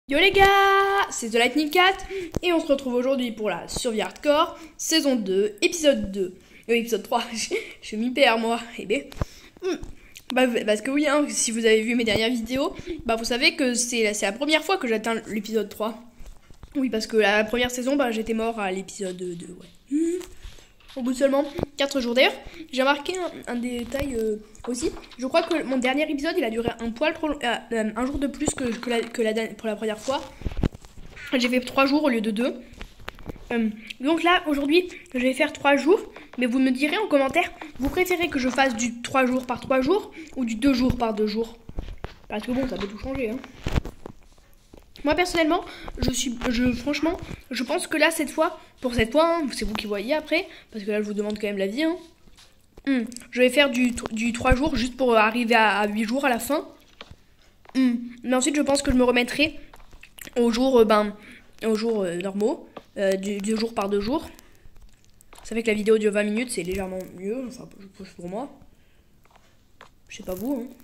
Yo les gars, c'est The Lightning Cat et on se retrouve aujourd'hui pour la survie hardcore, saison 2, épisode 2. Épisode 3, je m'y perds moi. Eh ben, parce que oui, hein, si vous avez vu mes dernières vidéos, vous savez que c'est la première fois que j'atteins l'épisode 3. Oui, parce que la première saison, j'étais mort à l'épisode 2, ouais. Au bout de seulement 4 jours. D'ailleurs, j'ai remarqué un détail aussi. Je crois que mon dernier épisode, il a duré un poil trop long, un jour de plus que pour la première fois. J'ai fait 3 jours au lieu de 2. Donc là, aujourd'hui, je vais faire 3 jours. Mais vous me direz en commentaire, vous préférez que je fasse du 3 jours par 3 jours ou du 2 jours par 2 jours? Parce que bon, ça peut tout changer, hein. Moi personnellement, franchement, je pense que là pour cette fois, hein, c'est vous qui voyez après, parce que là je vous demande quand même l'avis. Hein. Je vais faire du 3 jours juste pour arriver à 8 jours à la fin. Mais ensuite je pense que je me remettrai aux jours, normaux, du jour par 2 jours. Ça fait que la vidéo dure 20 minutes, c'est légèrement mieux, enfin pour moi. Je sais pas vous, hein.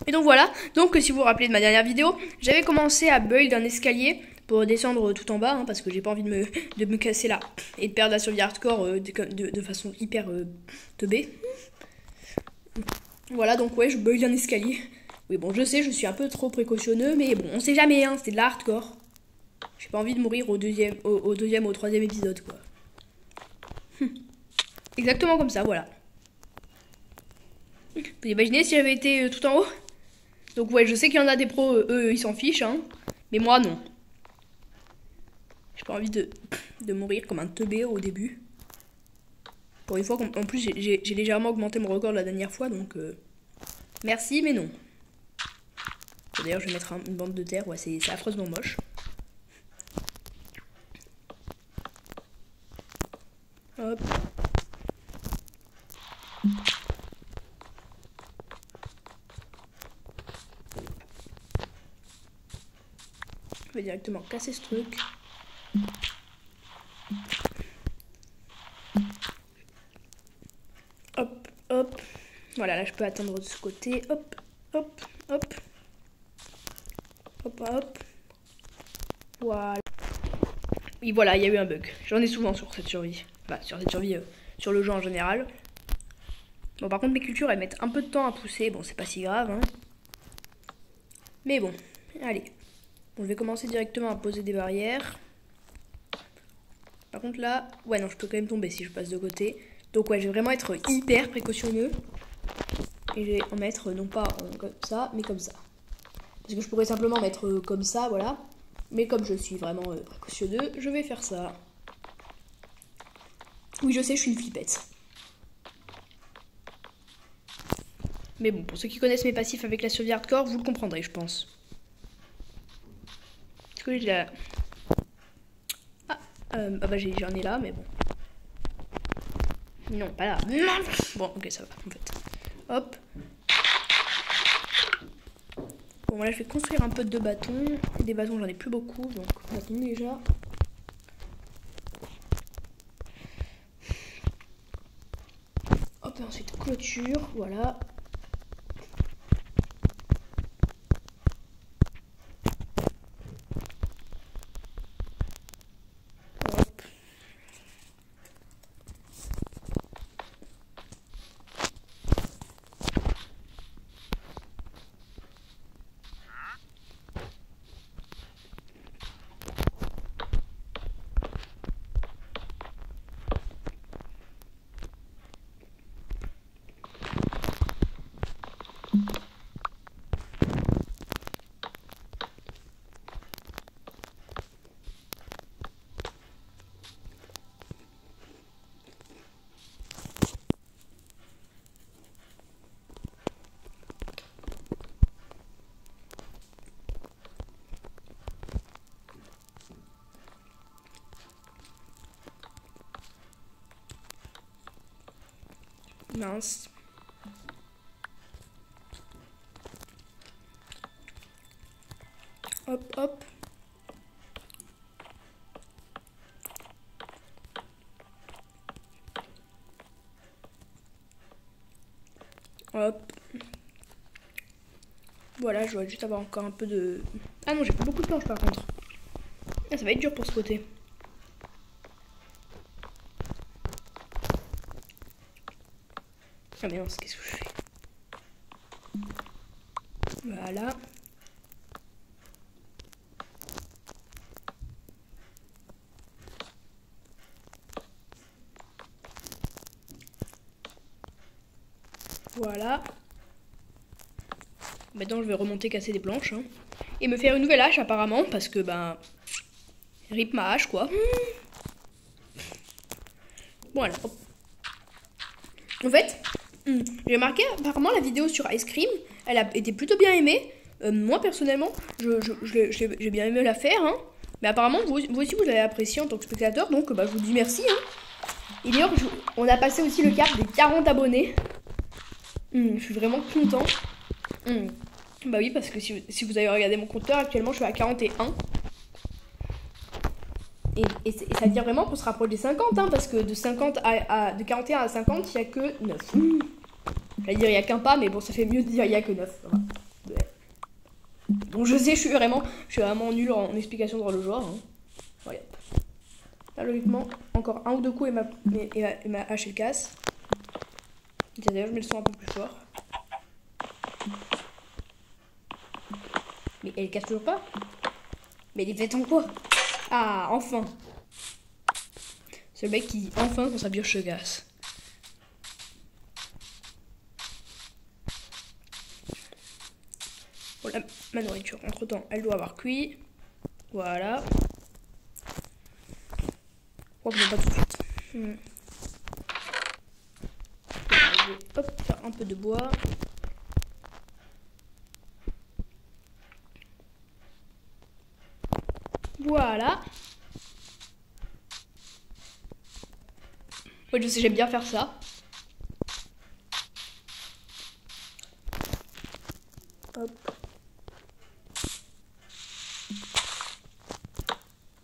Et donc voilà, donc si vous vous rappelez de ma dernière vidéo, j'avais commencé à build un escalier pour descendre tout en bas, hein, parce que j'ai pas envie de me casser là et de perdre la survie hardcore de façon hyper teubée. Voilà, donc ouais, je build un escalier. Oui bon, je sais, je suis un peu trop précautionneux, mais bon, on sait jamais, hein, c'est de la hardcore. J'ai pas envie de mourir au deuxième ou au troisième épisode, quoi. Exactement comme ça, voilà. Vous imaginez si j'avais été tout en haut? Donc ouais, je sais qu'il y en a des pros, eux, ils s'en fichent, hein. Mais moi, non. J'ai pas envie de mourir comme un teubé au début. Pour une fois, en plus, j'ai légèrement augmenté mon record la dernière fois, donc... merci, mais non. D'ailleurs, je vais mettre une bande de terre, ouais, c'est affreusement moche. Hop. Je vais directement casser ce truc. Hop, hop. Voilà, là je peux attendre de ce côté. Hop, hop, hop. Hop, hop. Voilà. Oui, voilà, il y a eu un bug. J'en ai souvent sur cette survie. Enfin, sur cette survie, sur le jeu en général. Bon, par contre, mes cultures, elles mettent un peu de temps à pousser. Bon, c'est pas si grave, hein. Mais bon, allez. Bon, je vais commencer directement à poser des barrières. Par contre, là... ouais, non, je peux quand même tomber si je passe de côté. Donc, ouais, je vais vraiment être hyper précautionneux. Et je vais en mettre, non pas comme ça, mais comme ça. Parce que je pourrais simplement mettre comme ça, voilà. Mais comme je suis vraiment précautionneux, je vais faire ça. Oui, je sais, je suis une flippette. Mais bon, pour ceux qui connaissent mes passifs avec la survie hardcore, vous le comprendrez, je pense. Est-ce que j'ai la... j'en ai là, mais bon. Non, pas là. Bon, ok, ça va, en fait. Hop. Bon, là, je vais construire un peu de bâtons. Des bâtons, j'en ai plus beaucoup, donc bâtons déjà. Hop, et ensuite clôture, voilà. Hop. Mince. Hop, hop. Hop. Voilà, je dois juste avoir encore un peu de Ah non, j'ai pas beaucoup de planches par contre. Ah, ça va être dur pour ce côté. Ah mais non, qu'est-ce que je fais? Voilà. Voilà. Maintenant, je vais remonter, casser des planches. Hein. Et me faire une nouvelle hache, apparemment. Parce que, ben... rip ma hache, quoi. Voilà. En fait, j'ai remarqué, apparemment, la vidéo sur Ice Cream, elle a été plutôt bien aimée. Moi, personnellement, j'ai bien aimé la faire. Hein. Mais apparemment, vous aussi, vous l'avez apprécié en tant que spectateur. Donc, bah, je vous dis merci. Hein. Et d'ailleurs, on a passé aussi le cap des 40 abonnés. Je suis vraiment content. Bah oui, parce que si vous avez regardé mon compteur, actuellement, je suis à 41. Et ça veut dire vraiment qu'on se rapproche des 50, hein, parce que de 41 à 50, il n'y a que 9. J'allais dire il n'y a qu'un pas, mais bon, ça fait mieux de dire il n'y a que 9. Ouais. Bon, je sais, je suis vraiment nul en explication dans le genre. Hein. Voilà. Là, logiquement, encore un ou deux coups et ma hache elle casse. D'ailleurs, je mets le son un peu plus fort. Mais elle casse toujours pas. Mais elle est faite en quoi? Ah, enfin. C'est le mec qui, enfin, quand sa bioche se casse. Bon, là, ma nourriture, entre temps, elle doit avoir cuit. Voilà. Je crois que je vais pas tout de suite. Je vais, hop, faire un peu de bois. Voilà. Ouais, je sais, j'aime bien faire ça. Hop.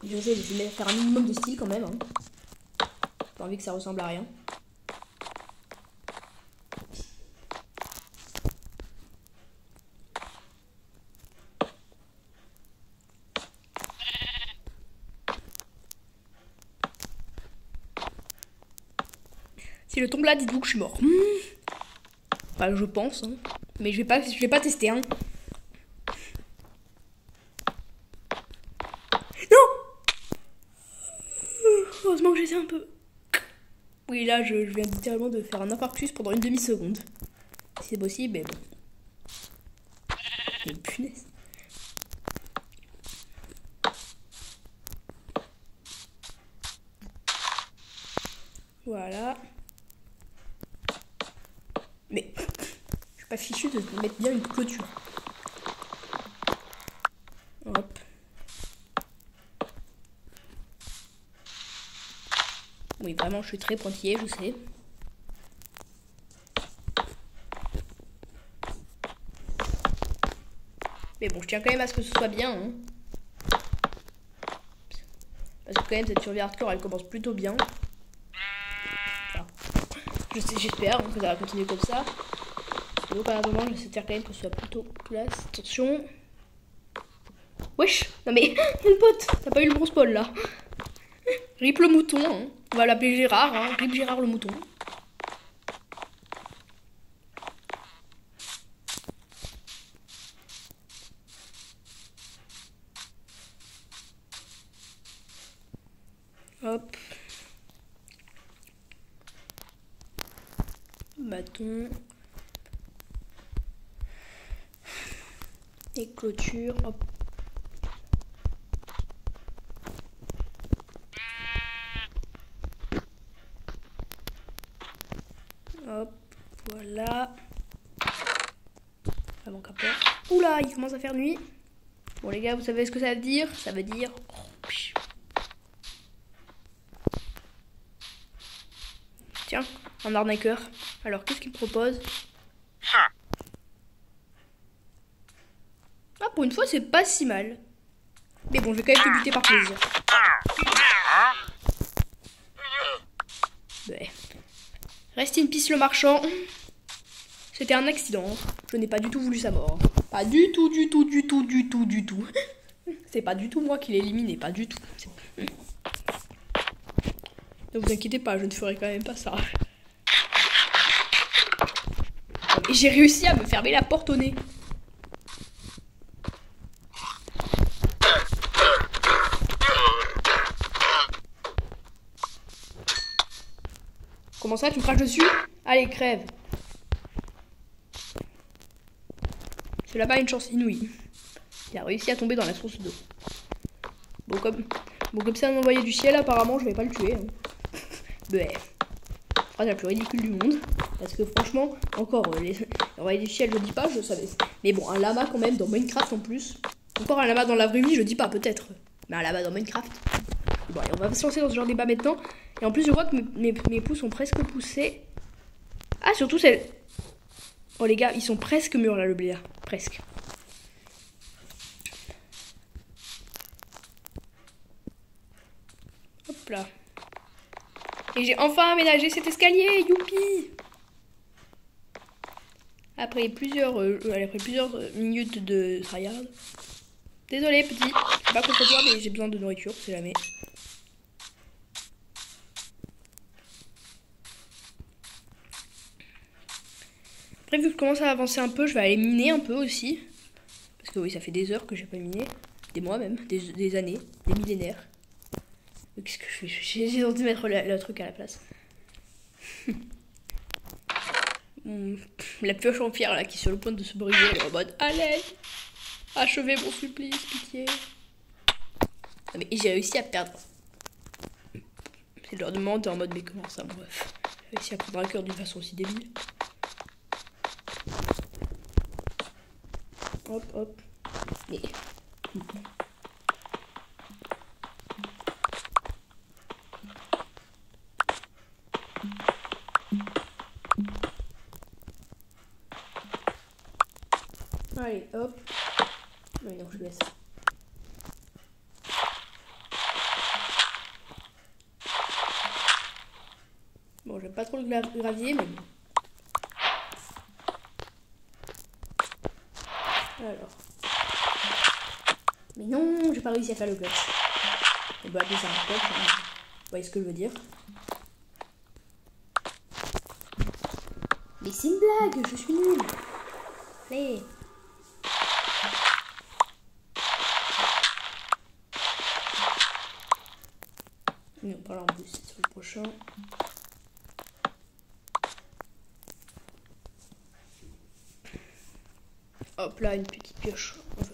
Je sais, j'essaie de faire un minimum de style quand même. Hein. Pas envie que ça ressemble à rien. Si je tombe là, dites-vous que je suis mort. Enfin, je pense. Hein. Mais je vais pas tester. Hein. Non. Heureusement que j'étais un peu... Oui, là, je viens littéralement de faire un infarctus pendant une demi-seconde. Si c'est possible, mais bon. Mais punaise. Voilà. Mais je suis pas fichu de mettre bien une clôture. Hop. Oui, vraiment, je suis très pointillé, je sais. Mais bon, je tiens quand même à ce que ce soit bien. Hein. Parce que quand même, cette survie hardcore, elle commence plutôt bien. Enfin, je sais, j'espère que ça va continuer comme ça. Donc, à un moment, j'espère quand même que ce soit plutôt place. Attention. Wesh. Non mais, mon pote, t'as pas eu le bon spawn là. Rip le mouton. Hein. On va l'appeler Gérard. Hein. Rip Gérard le mouton. Hop. Bâton. Et clôture. Hop. Hop. Voilà. Avant qu'à peur. Oula, il commence à faire nuit. Bon les gars, vous savez ce que ça veut dire? Ça veut dire... Tiens, un arnaqueur. Alors, qu'est-ce qu'il propose? Ah, pour une fois, c'est pas si mal. Mais bon, je vais quand même te buter par plaisir. Ouais. Rest in peace le marchand. C'était un accident. Je n'ai pas du tout voulu sa mort. Pas du tout, du tout, du tout, du tout, du tout. C'est pas du tout moi qui l'ai éliminé, pas du tout. Ne vous inquiétez pas, je ne ferai quand même pas ça. Et j'ai réussi à me fermer la porte au nez. Comment ça, tu me craches dessus? Allez, crève. Ce là-bas a une chance inouïe. Il a réussi à tomber dans la source d'eau. Bon, comme c'est un envoyé du ciel, apparemment, je vais pas le tuer. Hein. Ouais. Phrase la plus ridicule du monde. Parce que franchement, encore, les envoyés du ciel, je dis pas, je savais. Mais bon, un lama quand même, dans Minecraft en plus. Encore un lama dans la vraie vie, je dis pas, peut-être. Mais un lama dans Minecraft. Bon, allez, on va se lancer dans ce genre de débat maintenant. Et en plus, je vois que mes pouces sont presque poussés. Ah, surtout celle... Oh les gars, ils sont presque mûrs là, le blé là. Presque. Hop là. Et j'ai enfin aménagé cet escalier, youpi! Après plusieurs minutes de tryhard. Désolé petit, c'est pas contre toi mais j'ai besoin de nourriture, c'est jamais. Après vu que je commence à avancer un peu, je vais aller miner un peu aussi. Parce que oui, ça fait des heures que j'ai pas miné. Des mois même, des années, des millénaires. Qu'est-ce que je fais? J'ai tenté de mettre le truc à la place. La pioche en pierre là qui est sur le point de se briser, elle est en mode allez, achevez mon supplice, pitié. Ah, mais j'ai réussi à perdre. C'est le genre de moment t'es en mode mais comment ça, mon ref? J'ai réussi à prendre un cœur d'une façon aussi débile. Hop hop. Mais... Allez, hop. Oui, non, je laisse. Bon, j'aime pas trop le gravier, mais bon. Alors. Mais non, j'ai pas réussi à faire le clutch. On peut appeler ça un clutch, hein. Vous voyez ce que je veux dire? Mais c'est une blague, je suis nulle. Allez. Non, pas là en plus, c'est sur le prochain. Hop là, une petite pioche. Enfin,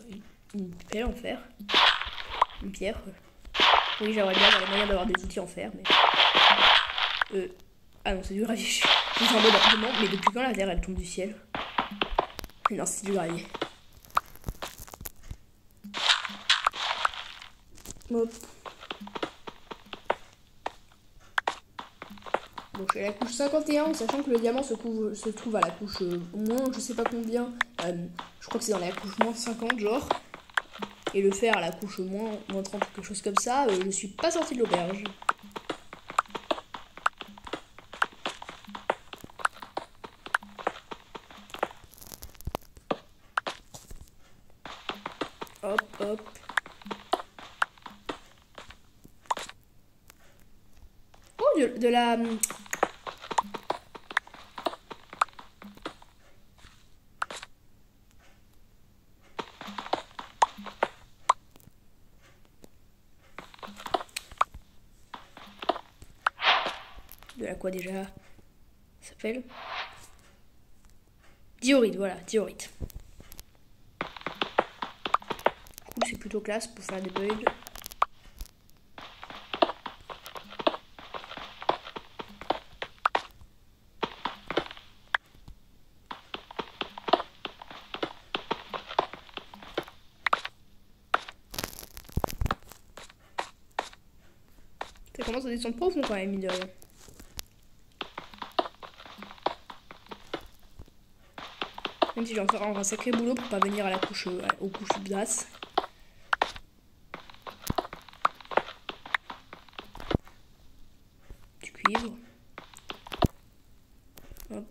une pelle en fer. Une pierre. Oui, j'aimerais bien avoir les moyens d'avoir des outils en fer, mais... Ah non, c'est du gravier. Je suis en mode appartement, mais depuis quand la terre elle tombe du ciel? Non, c'est du gravier. Hop. Bon, je suis à la couche 51, sachant que le diamant se trouve à la couche moins, je sais pas combien. Je crois que c'est dans la couche moins 50, genre. Et le fer à la couche moins 30, quelque chose comme ça. Je suis pas sortie de l'auberge. Hop, hop. Oh, de la... De la quoi déjà? Ça s'appelle diorite, voilà, diorite. Du coup, c'est plutôt classe pour faire des builds. Ça commence à descendre profond quand même, mine de rien. Même si j'ai encore un sacré boulot pour pas venir à la couche, aux couches basses. Du cuivre. Hop.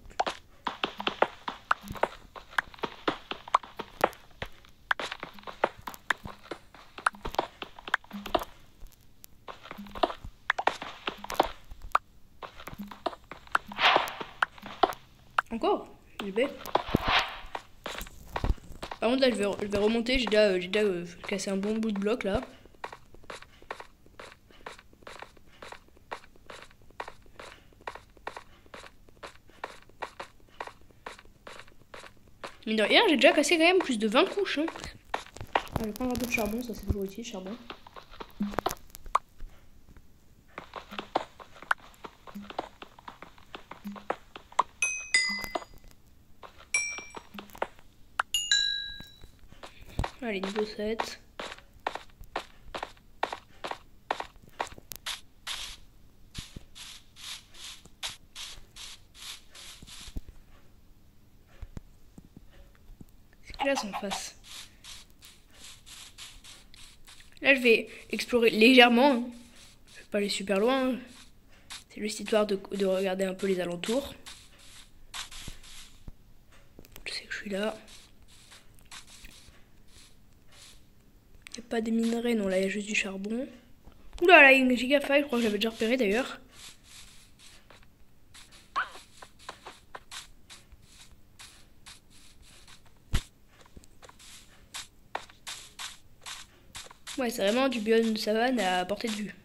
Encore? J'ai bé. Par contre là je vais remonter, j'ai déjà cassé un bon bout de bloc là. Mais de rien, j'ai déjà cassé quand même plus de 20 couches. Hein. Ah, je vais prendre un peu de charbon, ça c'est toujours utile, charbon. Allez, niveau 7. C'est classe en face. Là, je vais explorer légèrement. Hein. Je vais pas aller super loin. Hein. C'est juste histoire de regarder un peu les alentours. Je sais que je suis là. Il n'y a pas de minerais, non, là il y a juste du charbon. Oula, là il y a une gigafaille, je crois que j'avais déjà repéré d'ailleurs. Ouais, c'est vraiment du biome de savane à portée de vue.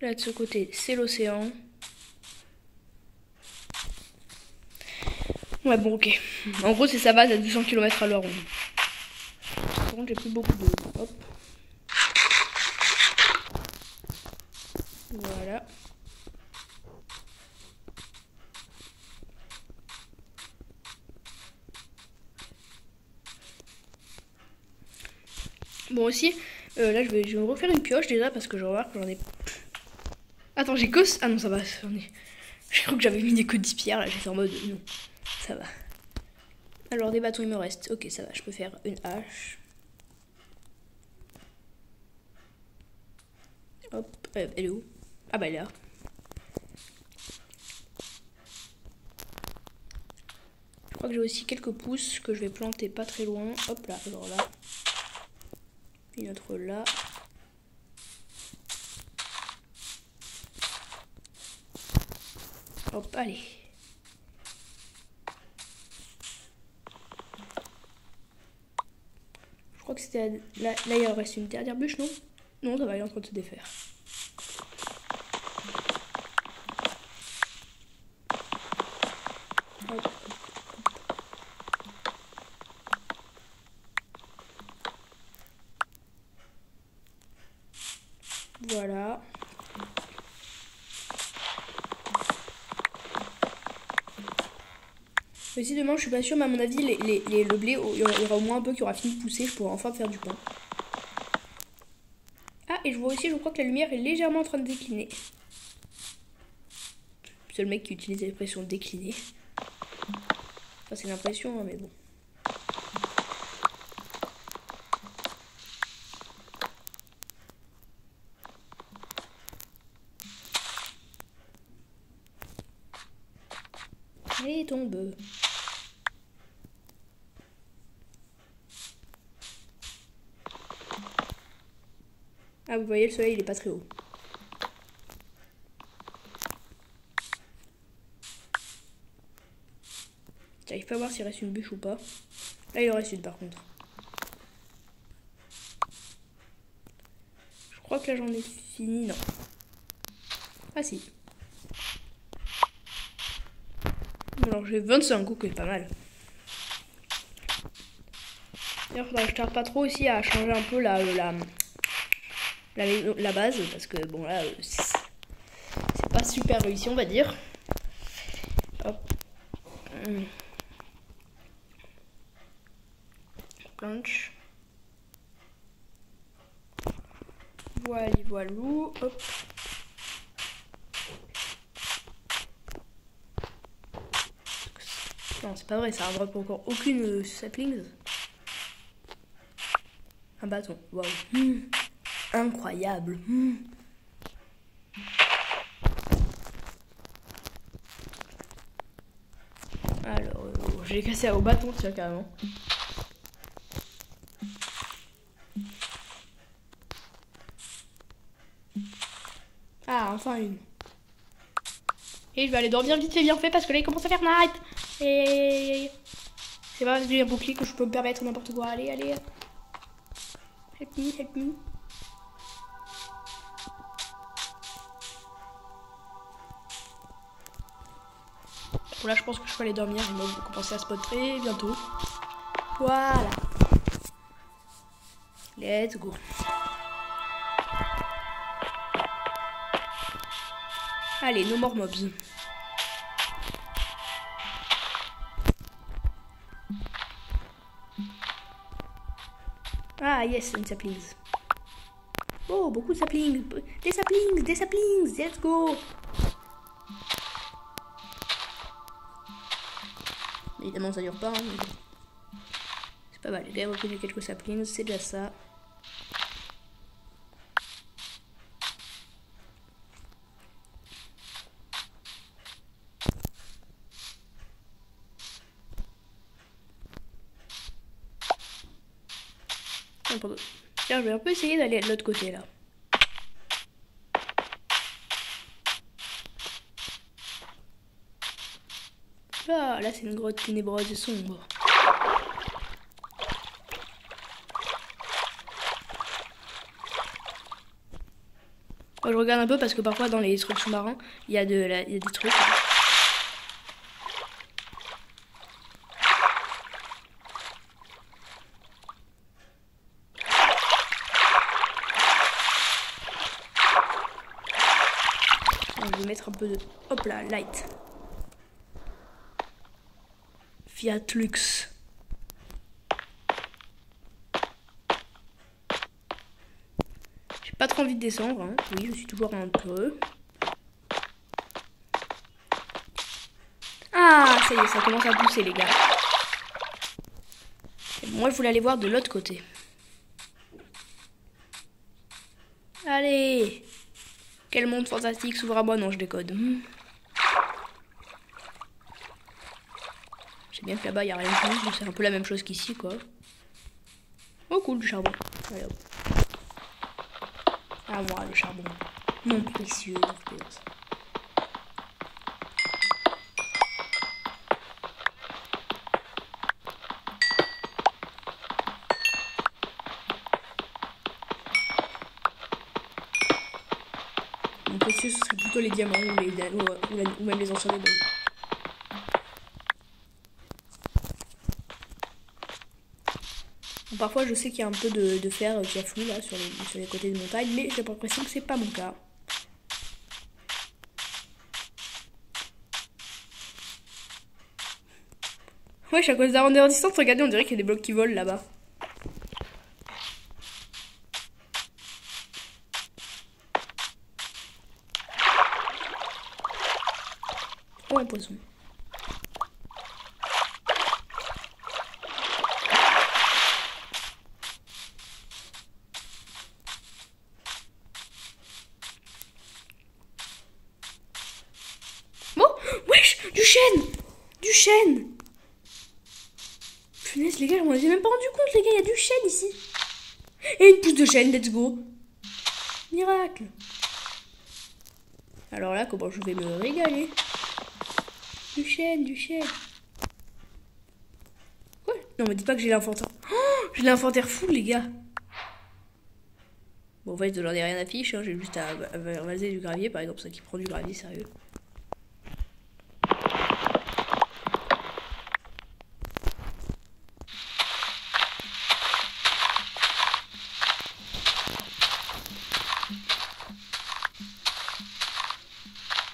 Là de ce côté, c'est l'océan. Ouais, bon, ok. En gros, c'est savane à 200 km à l'heure. Par contre, j'ai plus beaucoup d'eau. Hop. Voilà. Bon, aussi, là, je vais me refaire une pioche déjà parce que je remarque que j'en ai. Attends, j'ai que. Ah non, ça va. J'ai cru que j'avais mis des que 10 pierres. Là, j'étais en mode. Non, ça va. Alors, des bâtons, il me reste. Ok, ça va. Je peux faire une hache. Hop. Elle est où? Ah, bah, elle est là. Je crois que j'ai aussi quelques pousses que je vais planter pas très loin. Hop là, alors là. Une autre là. Hop, allez. Je crois que c'était là, il en reste une dernière bûche, non? Non, ça va, il est en train de se défaire. Hop. Voilà. Mais si demain je suis pas sûre, mais à mon avis le blé, il y aura au moins un peu qui aura fini de pousser, je pourrai enfin faire du pain. Ah, et je vois aussi, je crois que la lumière est légèrement en train de décliner. C'est le mec qui utilise l'expression décliner. Enfin, c'est l'impression, hein, mais bon. Allez, tombe. Ah, vous voyez, le soleil, il est pas très haut. J'arrive pas à voir s'il reste une bûche ou pas. Là, il en reste une, par contre. Je crois que là, j'en ai fini. Non. Ah, si. Alors, j'ai 25, ok, pas mal. D'ailleurs, faudrait que je tarde pas trop aussi à changer un peu la base, parce que bon là, c'est pas super réussi, on va dire. Hop. Planche. Voilou. Hop. Non, c'est pas vrai, ça ne drop encore aucune saplings. Un bâton, waouh. Incroyable. Alors, l'ai cassé au bâton, tiens, carrément. Ah, enfin une. Et je vais aller dormir vite fait bien fait parce que là il commence à faire night. Et c'est pas du bouclier que je peux me permettre n'importe quoi. Allez, allez. Help me, help me. Bon, là je pense que je peux aller dormir. Et moi, je vais commencer à spotter bientôt. Voilà. Let's go. Allez, no more mobs. Ah yes, une saplings. Oh, beaucoup de saplings. Des saplings, des saplings. Let's go. Évidemment, ça dure pas. Hein, mais... c'est pas mal. J'ai quand même reconnu quelques saplings, c'est déjà ça. Tiens, je vais un peu essayer d'aller de l'autre côté là. Là c'est une grotte ténébreuse et sombre. Moi, je regarde un peu parce que parfois dans les trucs sous-marins, il y a des trucs. Je vais mettre un peu de... hop là, light. Fiat Lux. J'ai pas trop envie de descendre. Hein. Oui, je suis toujours un peu. Ah, ça y est, ça commence à pousser, les gars. Et moi, je voulais aller voir de l'autre côté. Allez! Quel monde fantastique s'ouvre à moi? Non, je décode. Je sais bien que là-bas, il n'y a rien de plus. C'est un peu la même chose qu'ici, quoi. Oh, cool, du charbon. Allez, hop. Ah, moi, le charbon. Mon précieux. Mon précieux, ce serait plutôt les diamants ou même les anciens démons. Bon, parfois, je sais qu'il y a un peu de fer qui afflue là sur les côtés de montagne, mais j'ai l'impression que c'est pas mon cas. Ouais, à cause de la rondeur distance, regardez, on dirait qu'il y a des blocs qui volent là-bas. Oh, un poisson. Bon, wesh, du chêne. Du chêne. Punaise, les gars, je m'en ai même pas rendu compte, les gars, il y a du chêne ici. Et une pousse de chêne, let's go. Miracle. Alors là, comment je vais me régaler. Du chêne, du chêne. Ouais. Non, me dis pas que j'ai l'inventaire. Oh, j'ai l'inventaire fou, les gars. Bon, en fait, j'en ai rien à fiche. Hein. J'ai juste à raser du gravier, par exemple, ça qui prend du gravier, sérieux.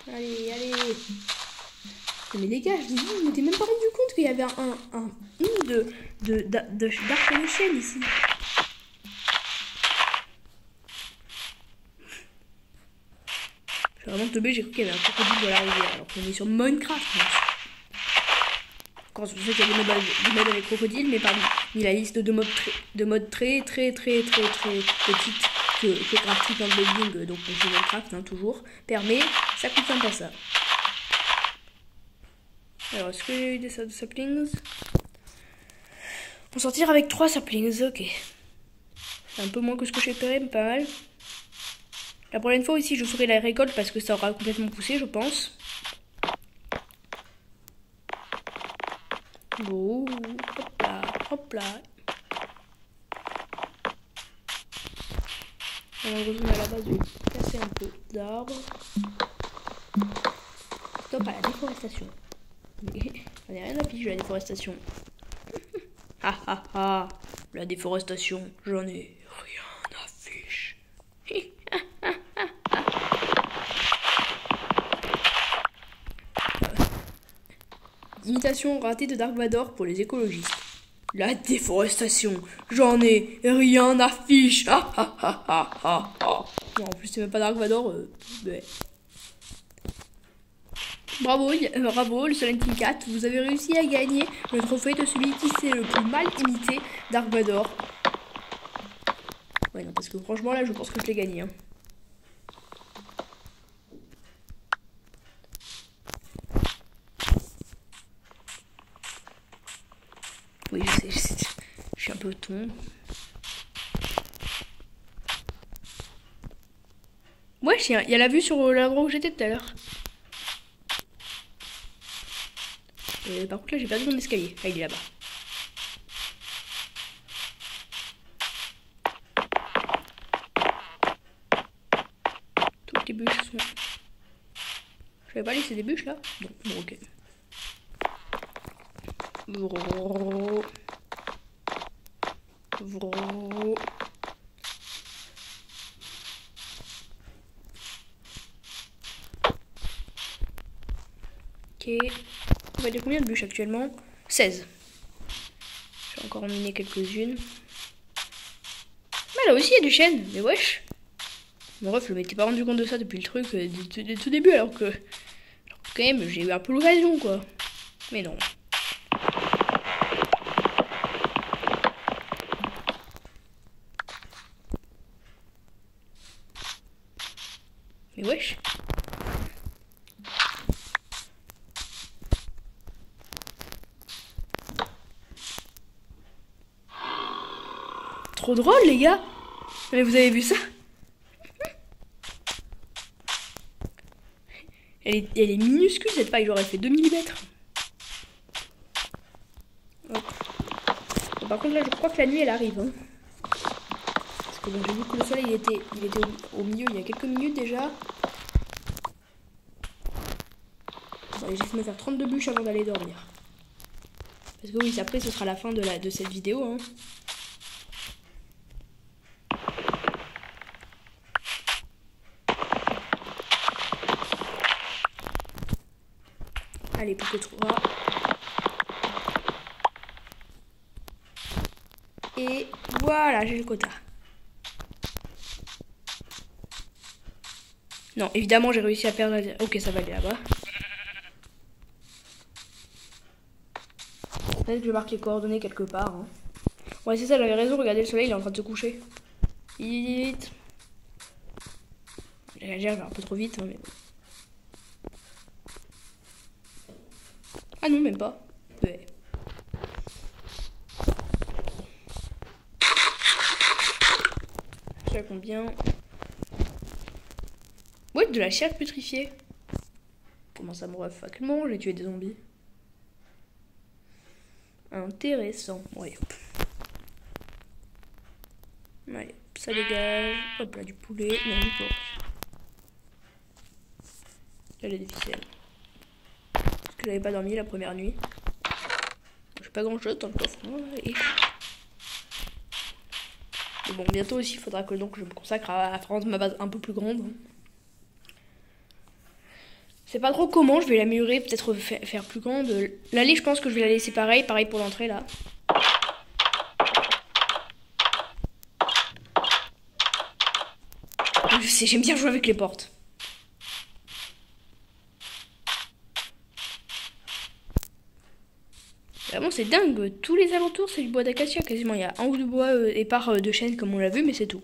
Allez, allez. Mais les gars, je m'étais même pas rendu compte qu'il y avait d'arc de chêne ici. Je suis vraiment tombée, j'ai cru qu'il y avait un crocodile dans la rivière. Alors qu'on est sur Minecraft. Quand je sais qu'il y a des modes avec crocodile, mais parmi la liste de modes très petites que Crafty dans le building, donc c'est Minecraft, hein, toujours, permet, ça coûte pas ça. Alors, est-ce que j'ai eu des saplings? On sortir avec 3 saplings, ok. C'est un peu moins que ce que j'ai espéré, mais pas mal. La prochaine fois aussi, je ferai la récolte parce que ça aura complètement poussé, je pense. Bon, hop là, hop là. Malheureusement, à la base, je vais casser un peu d'arbres. Stop à la déforestation. On n'est rien à fiche de la déforestation. Ah ah ah, la déforestation, j'en ai rien à fiche. Imitation ratée de Dark Vador pour les écologistes. La déforestation, j'en ai rien à fiche. Ah ah ah ah ah ah. Non, en plus c'est même pas Dark Vador. Ouais. Bravo, bravo, le Silent Hill 4, vous avez réussi à gagner le trophée de celui qui s'est le plus mal imité Dark Vador. Ouais, non, parce que franchement, là, je pense que je l'ai gagné. Hein. Oui, je sais, je suis un peu ton. Ouais, il y a la vue sur l'endroit où j'étais tout à l'heure. Par contre, là, j'ai perdu mon escalier. Ah, il est là-bas. Toutes les bûches sont... Je vais pas laisser des bûches, là? Non, bon, ok. Vro. Vro. Ok. On va dire combien de bûches actuellement? 16. J'ai encore miné quelques-unes. Mais là aussi il y a du chêne, mais wesh. Mon ref, je m'étais pas rendu compte de ça depuis le truc du tout début, alors que quand même j'ai eu un peu l'occasion quoi. Mais non. Mais wesh. Trop drôle les gars. Mais vous avez vu ça? Elle est minuscule cette paille, j'aurais fait 2 mm. Bon, par contre là je crois que la nuit elle arrive. Hein. Parce que bon, j'ai vu que le soleil il était au milieu il y a quelques minutes déjà. Bon, allez, je vais me faire 32 bûches avant d'aller dormir. Parce que oui, après ce sera la fin de cette vidéo. Hein. Allez, pour que 3. Et voilà, j'ai le quota. Non, évidemment, j'ai réussi à perdre... Ok, ça va aller là-bas. Peut-être que je marque les coordonnées quelque part. Hein. Ouais, c'est ça, j'avais raison. Regardez, le soleil, il est en train de se coucher. Vite. Je vais un peu trop vite. Hein, mais... Ah non, même pas. Ouais. Je sais combien. Ouais, de la chair putrifiée. Comment ça me ref? À quel moment j'ai tué des zombies? Intéressant. Ouais. Allez, ça dégage. Hop là, du poulet. Non, du porc. Là, les ficelles. Parce que j'avais pas dormi la première nuit. J'ai pas grand chose dans le coffre. Et... Mais bon, bientôt aussi, il faudra que donc je me consacre à rendre ma base un peu plus grande. Je sais pas trop comment, je vais l'améliorer, peut-être faire plus grande. L'allée, je pense que je vais la laisser pareil pour l'entrée là. Je sais, j'aime bien jouer avec les portes. Vraiment, c'est dingue. Tous les alentours, c'est du bois d'acacia quasiment. Il y a un ou deux bois épars de chêne comme on l'a vu, mais c'est tout.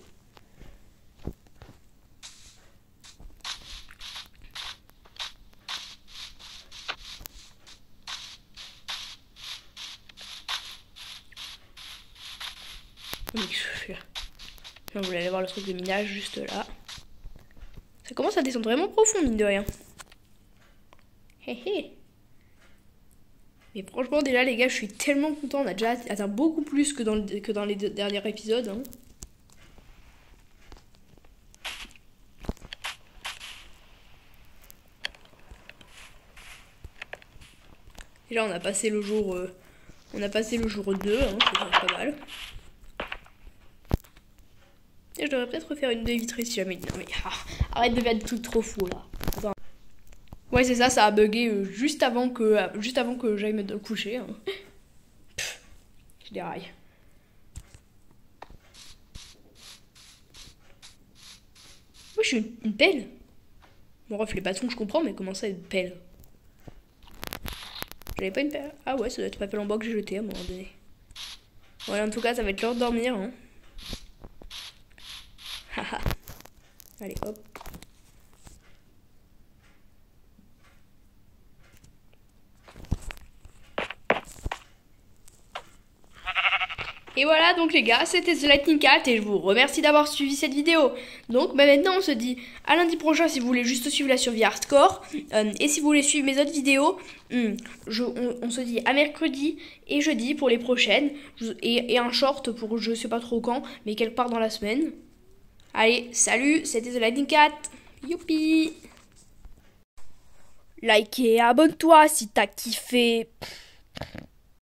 Vous voulez aller voir le truc de minage juste là. Ça commence à descendre vraiment profond, mine de rien. Hé hé. Mais franchement, déjà, les gars, je suis tellement content. On a déjà atteint beaucoup plus que dans les derniers épisodes. Hein. Déjà, on a passé le jour 2. Hein, c'est pas mal. Et je devrais peut-être refaire une baie vitrée si jamais. Non, mais arrête de faire des trucs trop fous là. Attends. Ouais, c'est ça, ça a bugué juste avant que j'aille me coucher. Hein. Je déraille. Moi, je suis une pelle. Bon, bref, les bâtons, je comprends, mais comment ça, une pelle? J'avais pas une pelle. Ah ouais, ça doit être ma pelle en bois que j'ai jeté à un moment donné. Ouais, en tout cas, ça va être l'heure de dormir. Hein. Haha. Allez, hop. Et voilà donc les gars, c'était The Lightning Cat et je vous remercie d'avoir suivi cette vidéo. Donc maintenant on se dit à lundi prochain si vous voulez juste suivre la survie hardcore. Et si vous voulez suivre mes autres vidéos, on se dit à mercredi et jeudi pour les prochaines. Et un short pour je sais pas trop quand, mais quelque part dans la semaine. Allez, salut, c'était The Lightning Cat. Youpi! Like et abonne-toi si t'as kiffé.